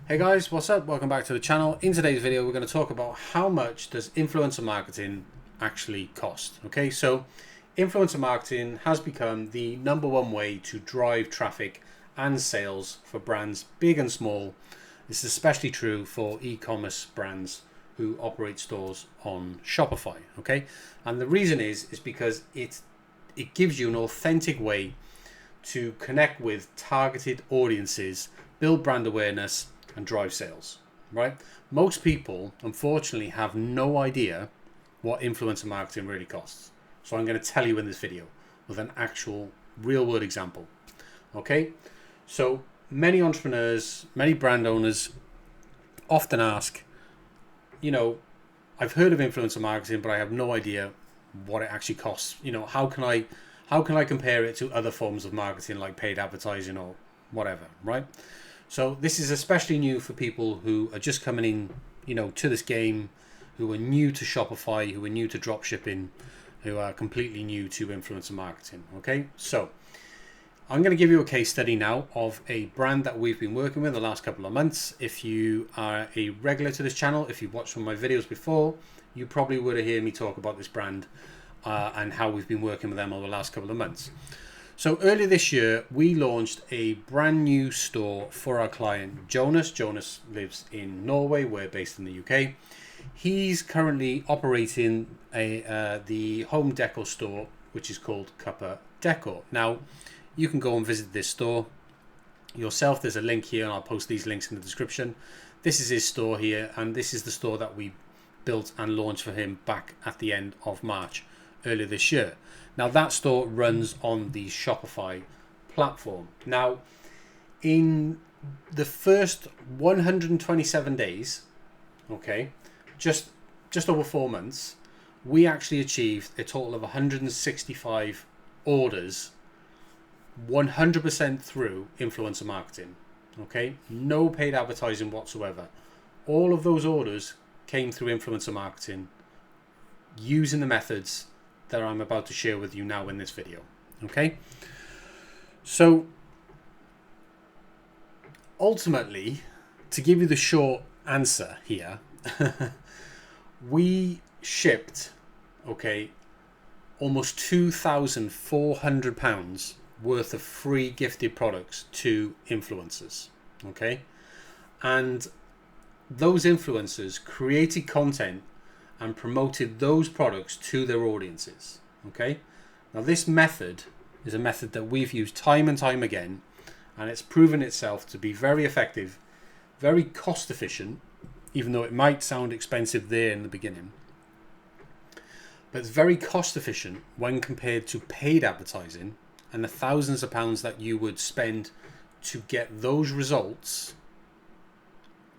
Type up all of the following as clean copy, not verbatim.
Hey guys, what's up? Welcome back to the channel. In today's video, we're going to talk about how much does influencer marketing actually cost. Okay, so influencer marketing has become the #1 way to drive traffic and sales for brands big and small. This is especially true for e-commerce brands who operate stores on Shopify. Okay, and the reason is because it gives you an authentic way to connect with targeted audiences, build brand awareness, and drive sales, right? Most people, unfortunately, have no idea what influencer marketing really costs. So I'm going to tell you in this video with an actual real world example. Okay, so many entrepreneurs, many brand owners often ask, I've heard of influencer marketing, but I have no idea what it actually costs. How can I compare it to other forms of marketing like paid advertising or whatever, right? So this is especially new for people who are just coming in, to this game, who are new to Shopify, who are new to dropshipping, who are completely new to influencer marketing. Okay, so I'm going to give you a case study now of a brand that we've been working with the last couple of months. If you are a regular to this channel, if you've watched some of my videos before, you probably would have heard me talk about this brand and how we've been working with them over the last couple of months. So earlier this year, we launched a brand new store for our client, Jonas. Jonas lives in Norway. We're based in the UK. He's currently operating the home decor store, which is called Cuppa Decor. Now, you can go and visit this store yourself. There's a link here, and I'll post these links in the description. This is his store here, and this is the store that we built and launched for him back at the end of March earlier this year. Now that store runs on the Shopify platform. Now, in the first 127 days, okay, just over 4 months, we actually achieved a total of 165 orders, 100% through influencer marketing. Okay, no paid advertising whatsoever. All of those orders came through influencer marketing using the methods that I'm about to share with you now in this video. Okay, so ultimately, to give you the short answer here, we shipped, almost £2,400 worth of free gifted products to influencers. Okay, and those influencers created content and promoted those products to their audiences. Okay, now this method is a method that we've used time and time again, and it's proven itself to be very effective, very cost efficient, even though it might sound expensive there in the beginning, but it's very cost efficient when compared to paid advertising and the thousands of pounds that you would spend to get those results.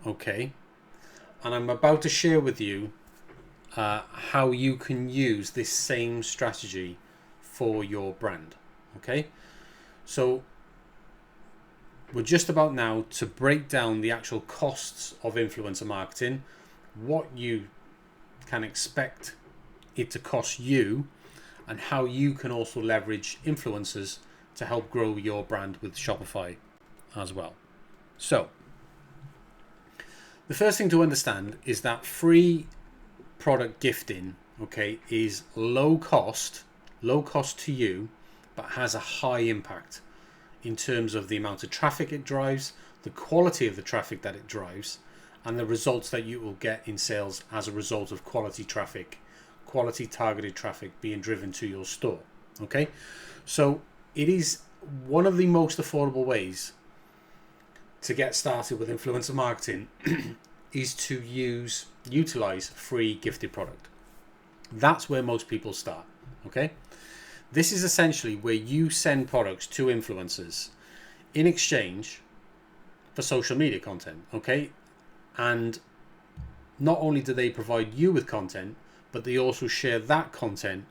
Okay, and I'm about to share with you how you can use this same strategy for your brand. Okay, so we're just about now to break down the actual costs of influencer marketing, what you can expect it to cost you, and how you can also leverage influencers to help grow your brand with Shopify as well. So the first thing to understand is that free product gifting, is low cost to you, but has a high impact in terms of the amount of traffic it drives, the quality of the traffic that it drives, and the results that you will get in sales as a result of quality targeted traffic being driven to your store. Okay, so it is one of the most affordable ways to get started with influencer marketing is to utilize free gifted product. That's where most people start. Okay, this is essentially where you send products to influencers in exchange for social media content. Okay, and not only do they provide you with content, but they also share that content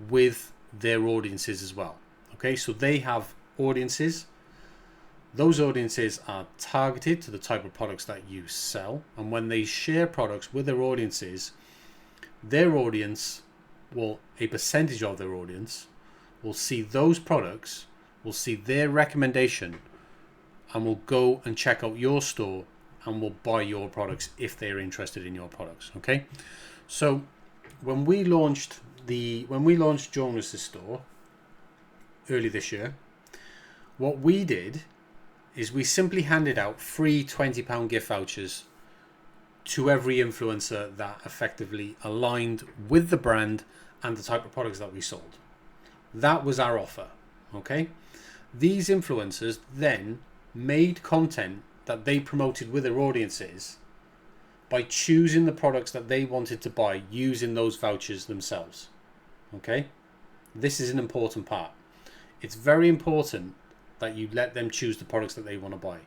with their audiences as well. Okay, so they have audiences. Those audiences are targeted to the type of products that you sell, and when they share products with their audiences, a percentage of their audience will see those products, will see their recommendation, and will go and check out your store and will buy your products if they're interested in your products. Okay, so when we launched Jonas's store early this year, what we did is we simply handed out free £20 gift vouchers to every influencer that effectively aligned with the brand and the type of products that we sold. That was our offer. Okay, these influencers then made content that they promoted with their audiences by choosing the products that they wanted to buy using those vouchers themselves. Okay, this is an important part. It's very important that you let them choose the products that they want to buy,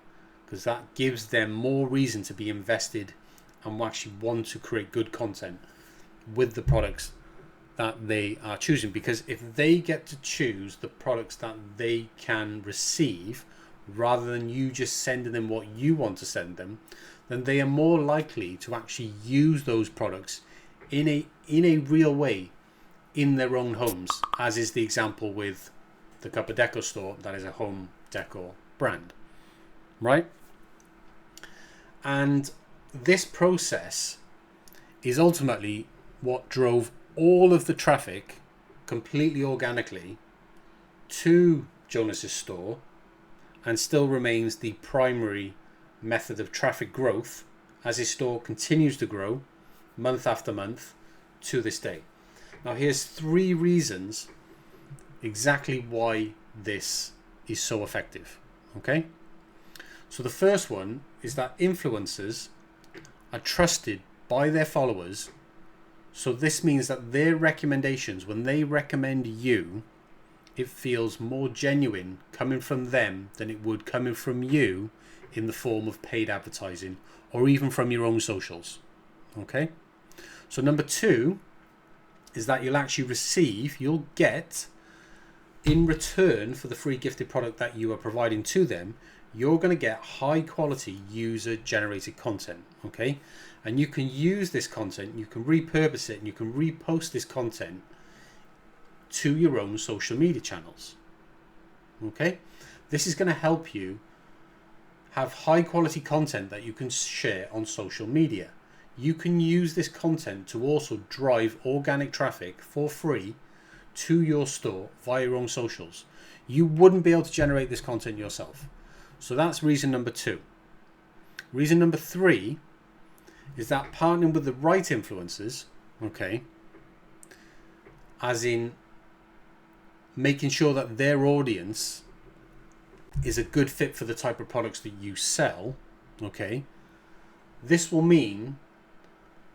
because that gives them more reason to be invested and actually want to create good content with the products that they are choosing. Because if they get to choose the products that they can receive rather than you just sending them what you want to send them, then they are more likely to actually use those products in a real way in their own homes, as is the example with the Cup of Decor store. That is a home decor brand, right? And this process is ultimately what drove all of the traffic completely organically to Jonas's store, and still remains the primary method of traffic growth as his store continues to grow month after month to this day. Now here's 3 reasons exactly why this is so effective. Okay, so the first one is that influencers are trusted by their followers, so this means that their recommendations, when they recommend you, it feels more genuine coming from them than it would coming from you in the form of paid advertising or even from your own socials. Okay, so number 2 is that you'll get in return for the free gifted product that you are providing to them, you're going to get high quality user generated content. Okay, and you can use this content, you can repurpose it, and you can repost this content to your own social media channels. Okay, this is going to help you have high quality content that you can share on social media. You can use this content to also drive organic traffic for free to your store via your own socials. You wouldn't be able to generate this content yourself. So that's reason number 2. Reason number 3 is that partnering with the right influencers, okay, as in making sure that their audience is a good fit for the type of products that you sell, okay, this will mean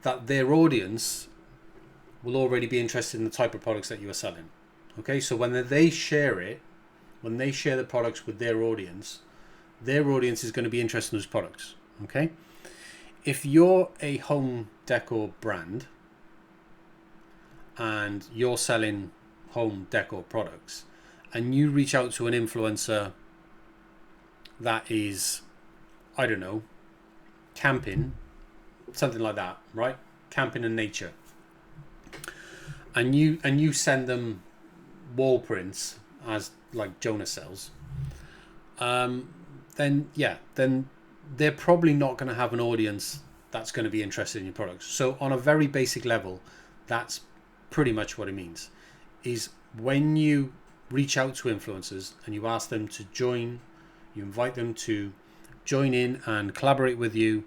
that their audience will already be interested in the type of products that you are selling. Okay, so when they share the products with their audience is going to be interested in those products. Okay, if you're a home decor brand and you're selling home decor products and you reach out to an influencer that is, I don't know, camping, something like that, right? Camping and nature. And you send them wall prints as like Jonas sells, then they're probably not going to have an audience that's going to be interested in your products. So on a very basic level, that's pretty much what it means. Is when you reach out to influencers and you ask them to join, you invite them to join in and collaborate with you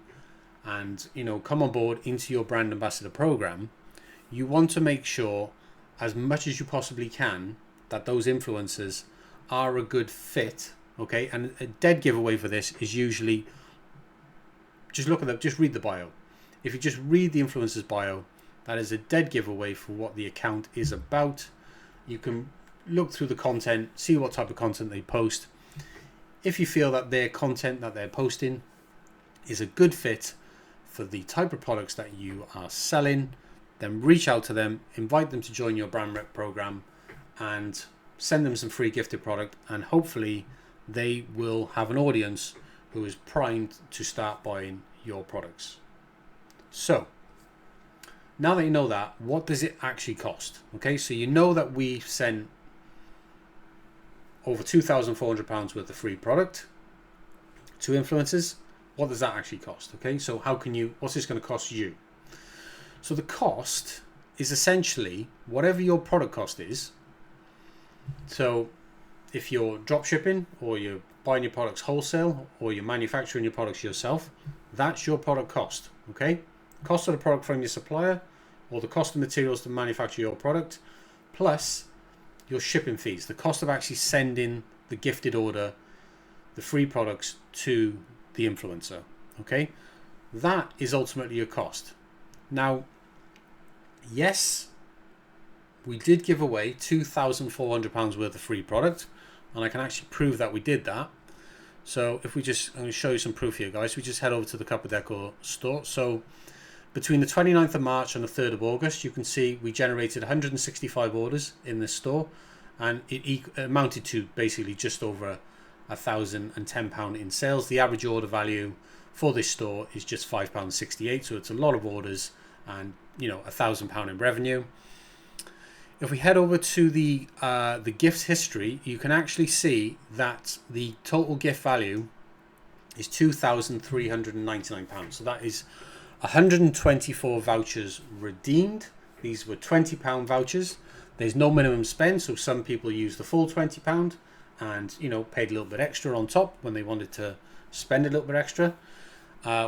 and, you know, come on board into your brand ambassador program, you want to make sure as much as you possibly can that those influencers are a good fit. Okay, and a dead giveaway for this is usually just look at them, just read the bio. If you just read the influencer's bio, that is a dead giveaway for what the account is about. You can look through the content, see what type of content they post. If you feel that their content that they're posting is a good fit for the type of products that you are selling, then reach out to them, invite them to join your brand rep program and send them some free gifted product, and hopefully they will have an audience who is primed to start buying your products. So now that you know that, what does it actually cost? Okay, so you know that we sent over £2,400 worth of free product to influencers. what does that actually cost? Okay, so what's this going to cost you? So the cost is essentially whatever your product cost is. So if you're drop shipping, or you're buying your products wholesale, or you're manufacturing your products yourself, that's your product cost. Okay, cost of the product from your supplier, or the cost of materials to manufacture your product, plus your shipping fees, the cost of actually sending the gifted order, the free products to the influencer. Okay, that is ultimately your cost. Now, yes, we did give away £2,400 worth of free product, and I can actually prove that we did that. So if I'm going to show you some proof here, guys. We just head over to the Cup of Decor store. So between the 29th of March and the 3rd of August, you can see we generated 165 orders in this store, and it amounted to basically just over £1,010 in sales. The average order value for this store is just £5.68, so it's a lot of orders, and £1,000 in revenue. If we head over to the gift history, you can actually see that the total gift value is £2,399. So that is 124 vouchers redeemed. These were £20 vouchers. There's no minimum spend, so some people use the full £20 and paid a little bit extra on top when they wanted to spend a little bit extra,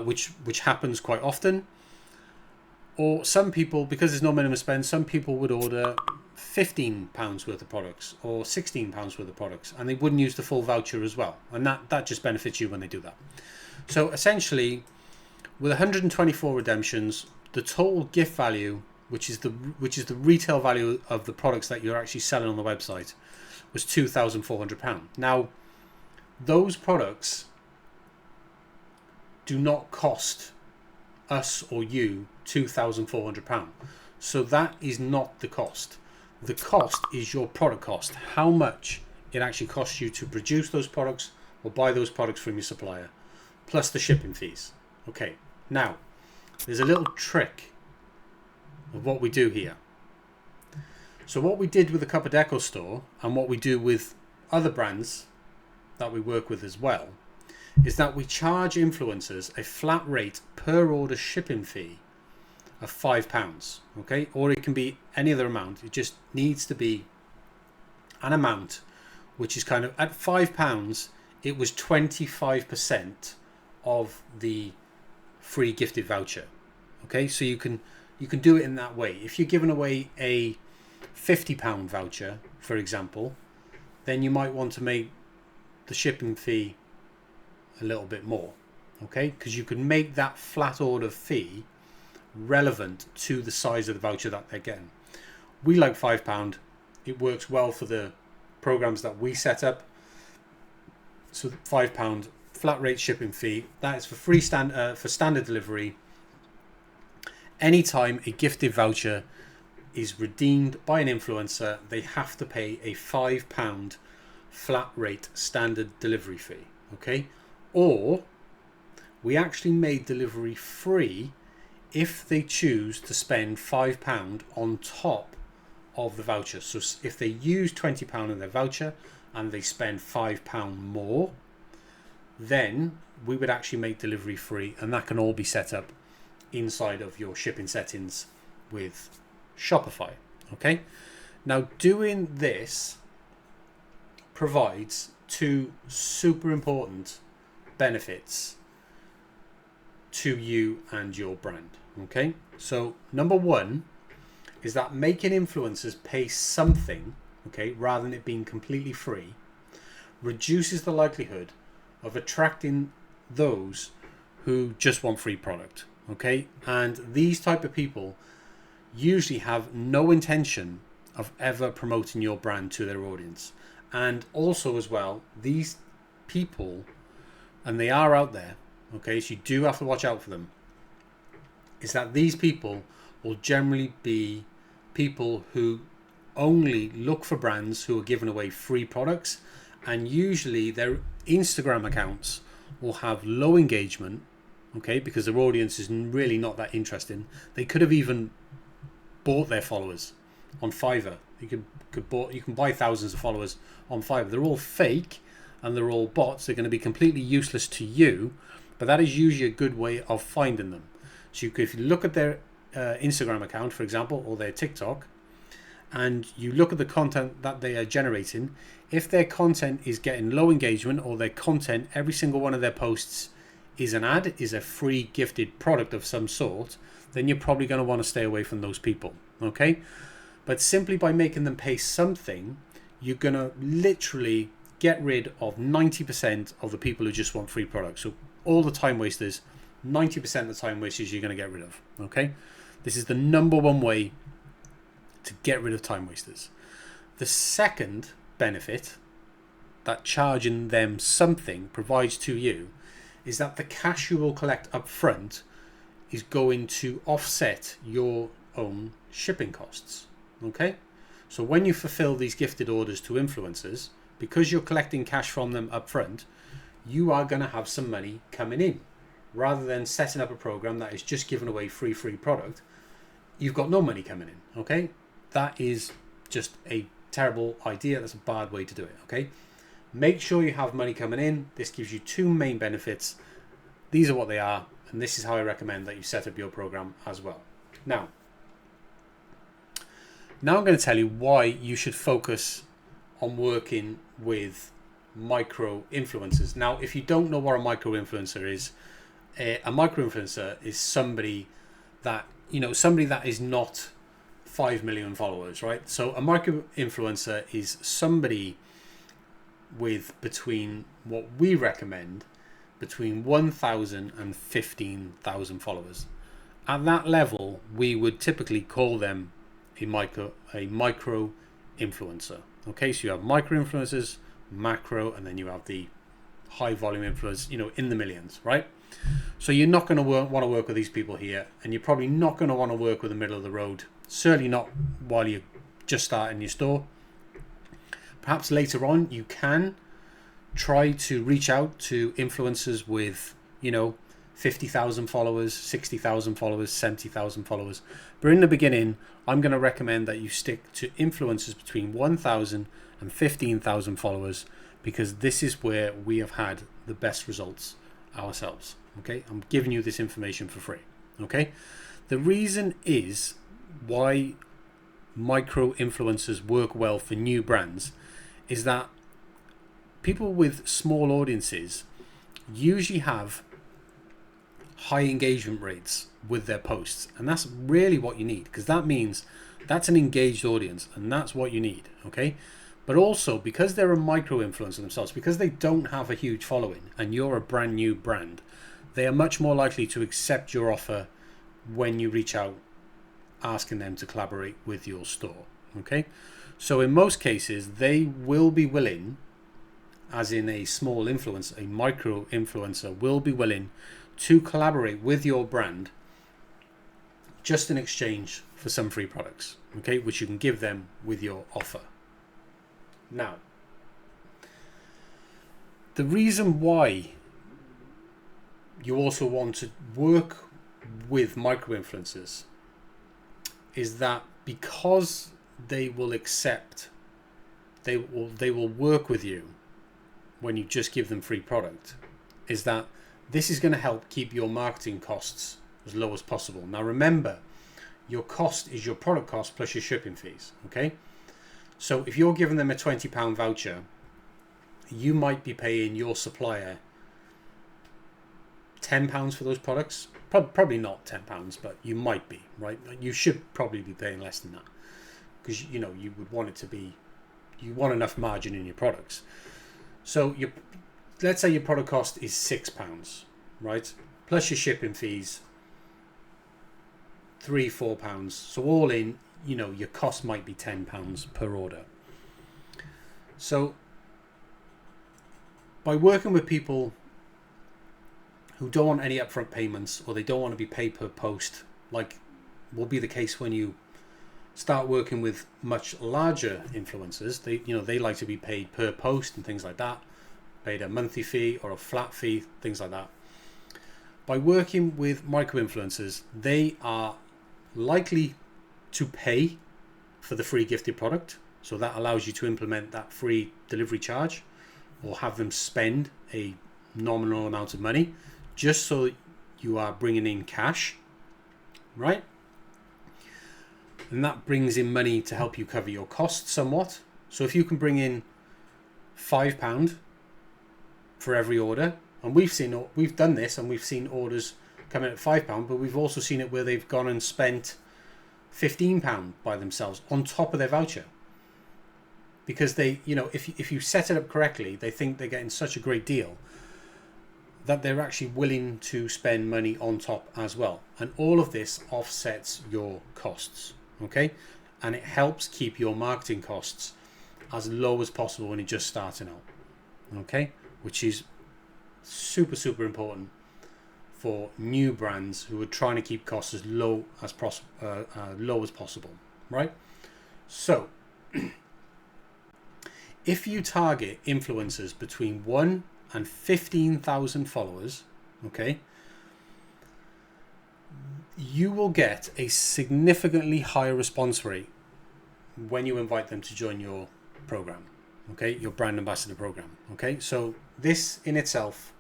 which happens quite often. Or some people, because there's no minimum spend, some people would order £15 worth of products or £16 worth of products, and they wouldn't use the full voucher as well. And that just benefits you when they do that. So essentially, with 124 redemptions, the total gift value, which is the retail value of the products that you're actually selling on the website, was £2,400. Now, those products do not cost us or you £2,400. So that is not the cost. The cost is your product cost, how much it actually costs you to produce those products or buy those products from your supplier, plus the shipping fees. Okay, now there's a little trick of what we do here. So what we did with the Cup of Deco store, and what we do with other brands that we work with as well, is that we charge influencers a flat rate per order shipping fee of £5. Okay, or it can be any other amount. It just needs to be an amount which is kind of at £5. It was 25% of the free gifted voucher. Okay, so you can do it in that way. If you're giving away a £50 voucher, for example, then you might want to make the shipping fee a little bit more, okay, because you can make that flat order fee relevant to the size of the voucher that they're getting. We like £5. It works well for the programs that we set up. So £5 flat rate shipping fee. That is for for standard delivery. Anytime a gifted voucher is redeemed by an influencer, they have to pay a £5 flat rate standard delivery fee. Okay, or we actually made delivery free if they choose to spend £5 on top of the voucher. So if they use £20 in their voucher and they spend £5 more, then we would actually make delivery free, and that can all be set up inside of your shipping settings with Shopify. Okay, now doing this provides two super important benefits to you and your brand. Okay, so number one is that making influencers pay something, okay, rather than it being completely free, reduces the likelihood of attracting those who just want free product. Okay, and these type of people usually have no intention of ever promoting your brand to their audience. And also as well, these people, and they are out there, okay, so you do have to watch out for them, is that these people will generally be people who only look for brands who are giving away free products, and usually their Instagram accounts will have low engagement, okay, because their audience is really not that interesting. They could have even bought their followers on Fiverr. You can buy thousands of followers on Fiverr. They're all fake and they're all bots. They're going to be completely useless to you, but that is usually a good way of finding them. So if you look at their Instagram account, for example, or their TikTok, and you look at the content that they are generating, if their content is getting low engagement, or their content, every single one of their posts is an ad, is a free gifted product of some sort, then you're probably going to want to stay away from those people. Okay? But simply by making them pay something, you're going to literally get rid of 90% of the people who just want free products. So all the time wasters, 90% of the time wasters you're going to get rid of. Okay? This is the number one way to get rid of time wasters. The second benefit that charging them something provides to you is that the cash you will collect up front is going to offset your own shipping costs. Okay? So when you fulfill these gifted orders to influencers, because you're collecting cash from them up front, you are going to have some money coming in. Rather than setting up a program that is just giving away free product, you've got no money coming in. Okay? That is just a terrible idea. That's a bad way to do it. Okay? Make sure you have money coming in. This gives you two main benefits. These are what they are, and this is how I recommend that you set up your program as well. Now I'm going to tell you why you should focus on working with micro influencers. Now, if you don't know what a micro influencer is, a micro influencer is somebody that is not 5 million followers, right? So a micro influencer is somebody with between what we recommend between 1,000 and 15,000 followers. At that level, we would typically call them a micro influencer. Okay, so you have micro influencers, macro, and then you have the high volume influencers, in the millions, right? So you're not going to want to work with these people here, and you're probably not going to want to work with the middle of the road. Certainly not while you're just starting your store. Perhaps later on you can try to reach out to influencers with 50,000 followers, 60,000 followers, 70,000 followers. But in the beginning, I'm going to recommend that you stick to influencers between 1,000 and 15,000 followers, because this is where we have had the best results ourselves. Okay, I'm giving you this information for free. Okay, the reason is why micro influencers work well for new brands is that people with small audiences usually have high engagement rates with their posts, and that's really what you need, because that means that's an engaged audience, and that's what you need. Okay, but also because they're a micro influencer themselves, because they don't have a huge following and you're a brand new brand, they are much more likely to accept your offer when you reach out asking them to collaborate with your store. Okay, so in most cases they will be willing, as in a small influencer, a micro influencer will be willing to collaborate with your brand just in exchange for some free products, okay, which you can give them with your offer. Now, the reason why you also want to work with micro influencers is that because they will accept, they will work with you when you just give them free product, is that this is going to help keep your marketing costs as low as possible. Now remember, your cost is your product cost plus your shipping fees. Okay, so if you're giving them a £20 voucher, you might be paying your supplier £10 for those products. Probably not £10, but you might be, right? You should probably be paying less than that, because you would want it to be, you want enough margin in your products. So let's say your product cost is £6, right? Plus your shipping fees, £3-4. So all in, your cost might be £10 per order. So by working with people who don't want any upfront payments, or they don't want to be paid per post, like will be the case when you start working with much larger influencers, they like to be paid per post and things like that, paid a monthly fee or a flat fee, things like that. By working with micro influencers, they are likely to pay for the free gifted product, so that allows you to implement that free delivery charge, or have them spend a nominal amount of money just so you are bringing in cash, right? And that brings in money to help you cover your costs somewhat. So if you can bring in £5 for every order, and we've done this, and we've seen orders come in at £5, but we've also seen it where they've gone and spent £15 by themselves on top of their voucher, because they, if you set it up correctly, they think they're getting such a great deal that they're actually willing to spend money on top as well. And all of this offsets your costs, okay? And it helps keep your marketing costs as low as possible when you're just starting out, okay? Which is super, super important for new brands who are trying to keep costs as low as possible, right? So if you target influencers between 1 and 15,000 followers, okay, you will get a significantly higher response rate when you invite them to join your program, okay, your brand ambassador program, okay? So this in itself,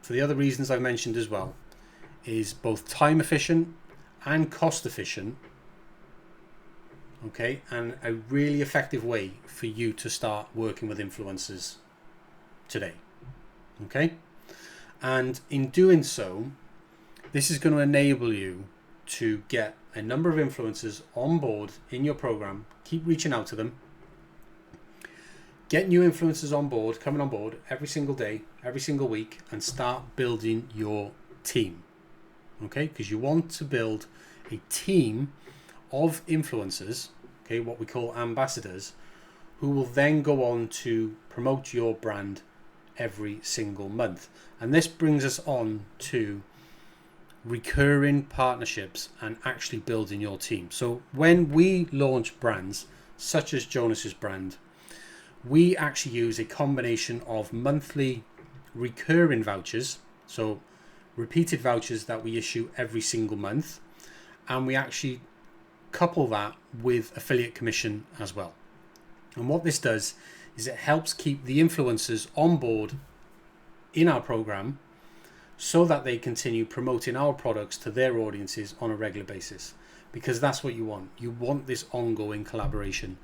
for the other reasons I've mentioned as well, is both time efficient and cost efficient, okay, and a really effective way for you to start working with influencers today, okay? And in doing so, this is going to enable you to get a number of influencers on board in your program, keep reaching out to them, get new influencers on board, coming on board every single day, every single week, and start building your team, okay? Because you want to build a team of influencers, okay, what we call ambassadors, who will then go on to promote your brand every single month. And this brings us on to recurring partnerships and actually building your team. So when we launch brands such as Jonas's brand, we actually use a combination of monthly recurring vouchers, so repeated vouchers that we issue every single month, and we actually couple that with affiliate commission as well. And what this does is it helps keep the influencers on board in our program so that they continue promoting our products to their audiences on a regular basis, because that's what you want. You want this ongoing collaboration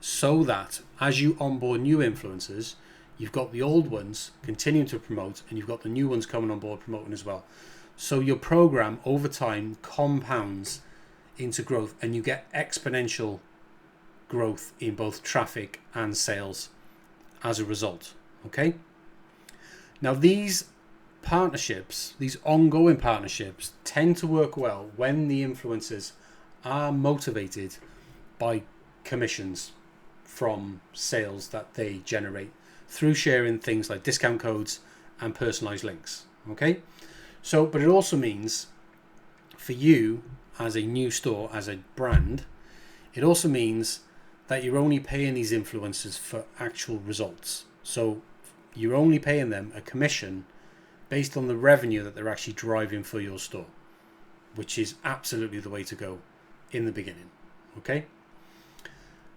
so that as you onboard new influencers, you've got the old ones continuing to promote and you've got the new ones coming on board promoting as well. So your program over time compounds into growth and you get exponential growth in both traffic and sales as a result, okay? Now these partnerships, these ongoing partnerships, tend to work well when the influencers are motivated by commissions from sales that they generate through sharing things like discount codes and personalized links, okay? So, but it also means for you as a new store, as a brand, it also means that you're only paying these influencers for actual results. So you're only paying them a commission based on the revenue that they're actually driving for your store, which is absolutely the way to go in the beginning, okay?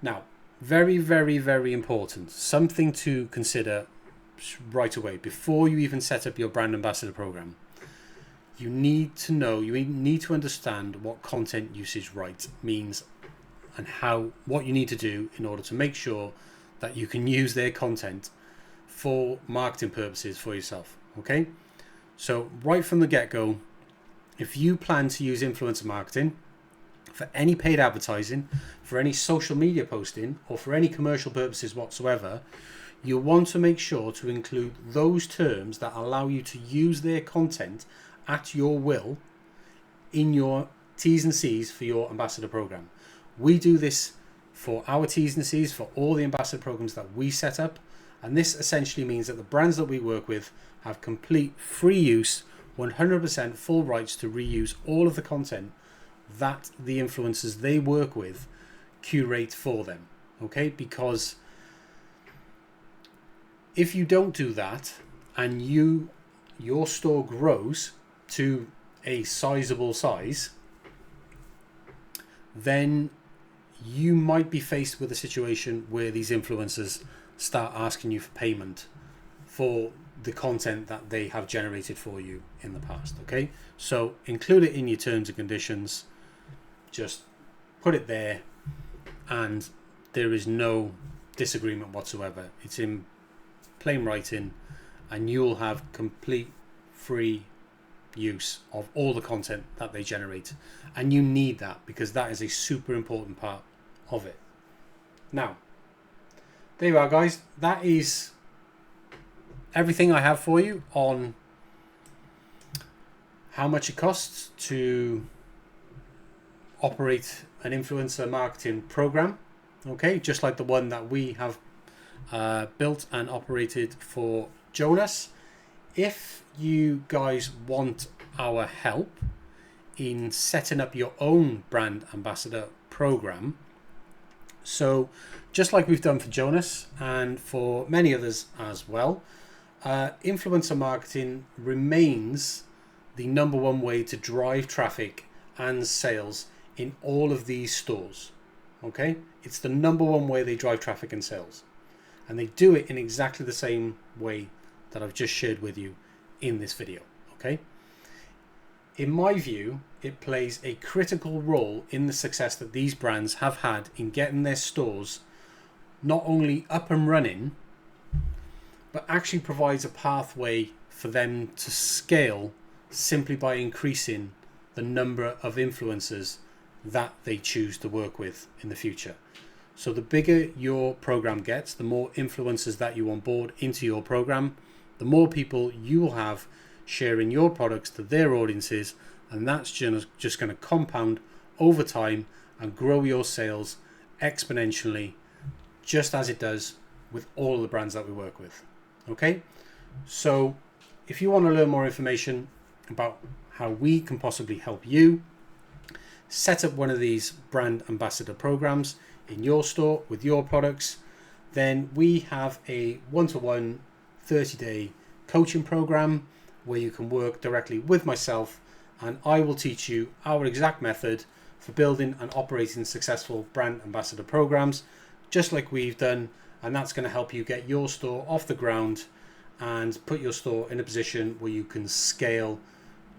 Now, very, very, very important, something to consider right away before you even set up your brand ambassador program. You need to know, you need to understand what content usage right means and what you need to do in order to make sure that you can use their content for marketing purposes for yourself, okay? So right from the get-go, if you plan to use influencer marketing for any paid advertising, for any social media posting, or for any commercial purposes whatsoever, you want to make sure to include those terms that allow you to use their content at your will in your T's and C's for your ambassador program. We do this for our T's and C's for all the ambassador programs that we set up, and this essentially means that the brands that we work with have complete free use, 100% full rights to reuse all of the content that the influencers they work with curate for them, okay? Because if you don't do that and your store grows to a sizable size, then you might be faced with a situation where these influencers start asking you for payment for the content that they have generated for you in the past. Okay, so include it in your terms and conditions, just put it there, and there is no disagreement whatsoever. It's in plain writing, and you'll have complete free use of all the content that they generate, and you need that because that is a super important part of it. Now, there you are, guys. That is everything I have for you on how much it costs to operate an influencer marketing program. Okay, just like the one that we have built and operated for Jonas. If you guys want our help in setting up your own brand ambassador program, so just like we've done for Jonas and for many others as well, influencer marketing remains the number one way to drive traffic and sales in all of these stores. Okay, it's the number one way they drive traffic and sales, and they do it in exactly the same way that I've just shared with you in this video. Okay, in my view, it plays a critical role in the success that these brands have had in getting their stores not only up and running, but actually provides a pathway for them to scale simply by increasing the number of influencers that they choose to work with in the future. So the bigger your program gets, the more influencers that you onboard into your program, the more people you will have sharing your products to their audiences, and that's just going to compound over time and grow your sales exponentially, just as it does with all of the brands that we work with. Okay, so if you want to learn more information about how we can possibly help you set up one of these brand ambassador programs in your store with your products, then we have a one-to-one 30-day coaching program where you can work directly with myself, and I will teach you our exact method for building and operating successful brand ambassador programs, just like we've done, and that's going to help you get your store off the ground and put your store in a position where you can scale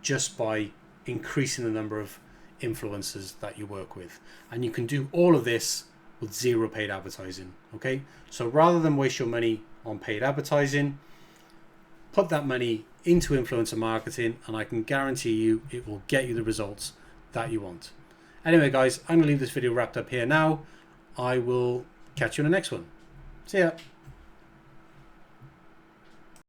just by increasing the number of influencers that you work with. And you can do all of this with zero paid advertising. Okay, so rather than waste your money on paid advertising, put that money into influencer marketing, and I can guarantee you it will get you the results that you want. Anyway, guys, I'm gonna leave this video wrapped up here now. I will catch you in the next one. See ya.